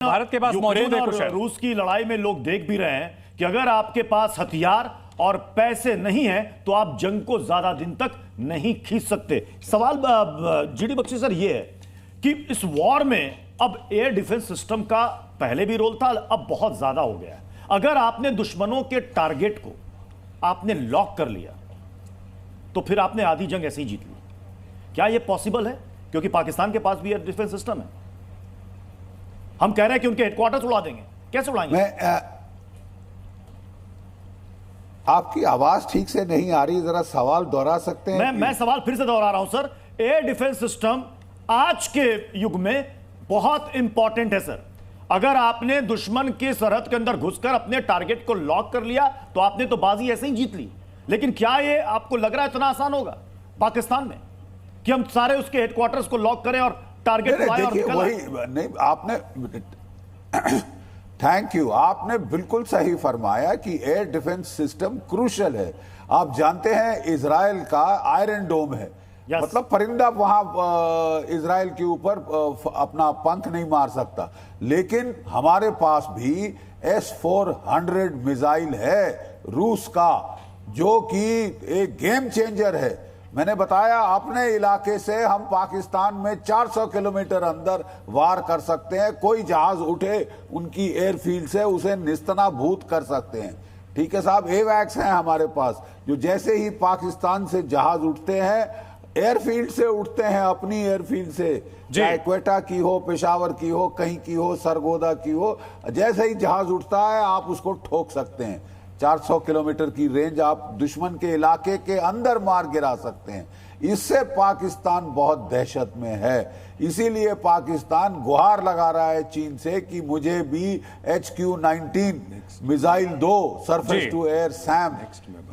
भारत के पास मौजूद है। और रूस की लड़ाई में लोग देख भी रहे हैं कि अगर आपके पास हथियार और पैसे नहीं है तो आप जंग को ज्यादा दिन तक नहीं खींच सकते। सवाल जीडी बख्शी सर ये है कि इस वॉर में अब एयर डिफेंस सिस्टम का पहले भी रोल था, अब बहुत ज्यादा हो गया है। अगर आपने दुश्मनों के टारगेट को आपने लॉक कर लिया तो फिर आपने आधी जंग ऐसे ही जीत ली। क्या यह पॉसिबल है? क्योंकि पाकिस्तान के पास भी एयर डिफेंस सिस्टम है। हम कह रहे हैं कि उनके हेडक्वार्टर्स उड़ा देंगे, कैसे उड़ाएंगे? आपकी आवाज ठीक से नहीं आ रही, जरा सवाल दोहरा सकते हैं? मैं सवाल फिर से दोहरा रहा हूं सर। एयर डिफेंस सिस्टम आज के युग में बहुत इंपॉर्टेंट है सर। अगर आपने दुश्मन की सरहद के अंदर घुसकर अपने टारगेट को लॉक कर लिया तो आपने तो बाजी ऐसे ही जीत ली। लेकिन क्या यह आपको लग रहा है इतना आसान होगा पाकिस्तान में कि हम सारे उसके हेडक्वार्टर्स को लॉक करें और टारगेट नहीं, आपने थैंक यू, आपने बिल्कुल सही फरमाया कि एयर डिफेंस सिस्टम क्रूशियल है। आप जानते हैं इजराइल का आयरन डोम है, मतलब परिंदा वहां इजराइल के ऊपर अपना पंख नहीं मार सकता। लेकिन हमारे पास भी S-400 मिसाइल है रूस का, जो कि एक गेम चेंजर है। मैंने बताया अपने इलाके से हम पाकिस्तान में 400 किलोमीटर अंदर वार कर सकते हैं। कोई जहाज उठे उनकी एयरफील्ड से उसे निस्तनाभूत कर सकते हैं। ठीक है साहब, एवैक्स हैं हमारे पास, जो जैसे ही पाकिस्तान से जहाज उठते हैं एयरफील्ड से उठते हैं, अपनी एयरफील्ड से, चाहे क्वेटा की हो, पेशावर की हो, कहीं की हो, सरगोदा की हो, जैसे ही जहाज उठता है आप उसको ठोक सकते हैं। 400 किलोमीटर की रेंज आप दुश्मन के इलाके के अंदर मार गिरा सकते हैं। इससे पाकिस्तान बहुत दहशत में है। इसीलिए पाकिस्तान गुहार लगा रहा है चीन से कि मुझे भी HQ-19 मिसाइल दो, सरफेस टू एयर सैम,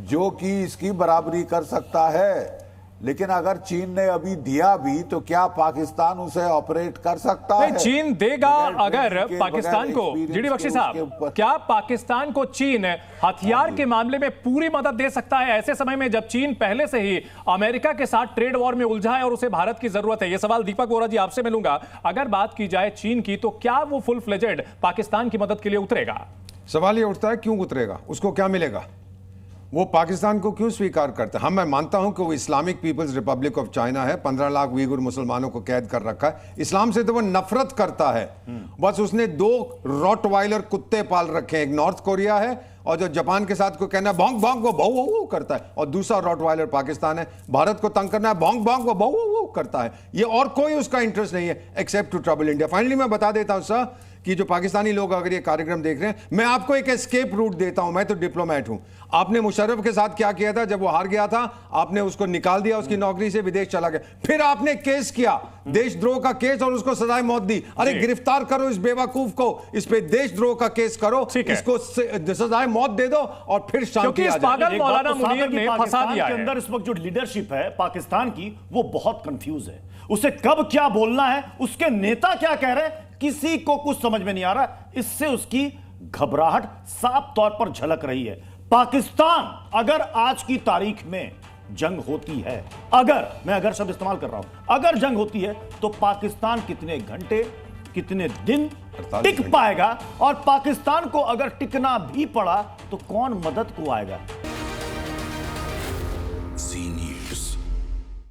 जो कि इसकी बराबरी कर सकता है। लेकिन अगर चीन ने अभी दिया भी तो क्या पाकिस्तान उसे ऑपरेट कर सकता है? चीन देगा अगर पाकिस्तान को। जीडी बख्शी साहब, क्या पाकिस्तान को चीन हथियार के मामले में पूरी मदद दे सकता है ऐसे समय में जब चीन पहले से ही अमेरिका के साथ ट्रेड वॉर में उलझा है और उसे भारत की जरूरत है? यह सवाल दीपक वोरा जी आपसे मिलूंगा। अगर बात की जाए चीन की तो क्या वो फुल फ्लेजेड पाकिस्तान की मदद के लिए उतरेगा? सवाल ये उठता है क्यों उतरेगा, उसको क्या मिलेगा, वो पाकिस्तान को क्यों स्वीकार करता है? हाँ, मैं मानता हूं कि वो Islamic people's republic of China है, 15 लाख उइगुर मुसलमानों को कैद कर रखा है। इस्लाम से तो वो नफरत करता है। बस उसने 2 रॉटवाइलर कुत्ते पाल रखे हैं, एक नॉर्थ कोरिया है और जो जापान के साथ को कहना है भौंक भौंक वो भौ वो करता है, और दूसरा रॉटवाइलर पाकिस्तान है। भारत को तंग करना है, भौंक भौंक वो भौ वो करता है। ये और कोई उसका इंटरेस्ट नहीं है except to trouble India. Finally मैं बता देता हूं सर कि जो पाकिस्तानी लोग अगर ये कार्यक्रम देख रहे हैं, मैं आपको एक एस्केप रूट देता हूं। मैं तो डिप्लोमेट हूं। आपने मुशर्रफ के साथ क्या किया था जब वो हार गया था? आपने उसको निकाल दिया उसकी नौकरी से, विदेश चला गया। फिर आपने केस किया, देशद्रोह का केस, और उसको सजाए मौत दी। अरे गिरफ्तार करो इस बेवकूफ को, इस पे देशद्रोह का केस करो, इसको सजाए मौत दे दो और फिर शांति आ जाए। मौलाना मुनीर ने फंसा दिया के अंदर इस वक्त जो लीडरशिप है पाकिस्तान की, वो बहुत कंफ्यूज है। उसे कब क्या बोलना है, उसके नेता क्या कह रहे हैं, किसी को कुछ समझ में नहीं आ रहा। इससे उसकी घबराहट साफ तौर पर झलक रही है। पाकिस्तान अगर आज की तारीख में जंग होती है, अगर शब्द इस्तेमाल कर रहा हूं, अगर जंग होती है तो पाकिस्तान कितने घंटे, कितने दिन टिक पाएगा? और पाकिस्तान को अगर टिकना भी पड़ा तो कौन मदद को आएगा?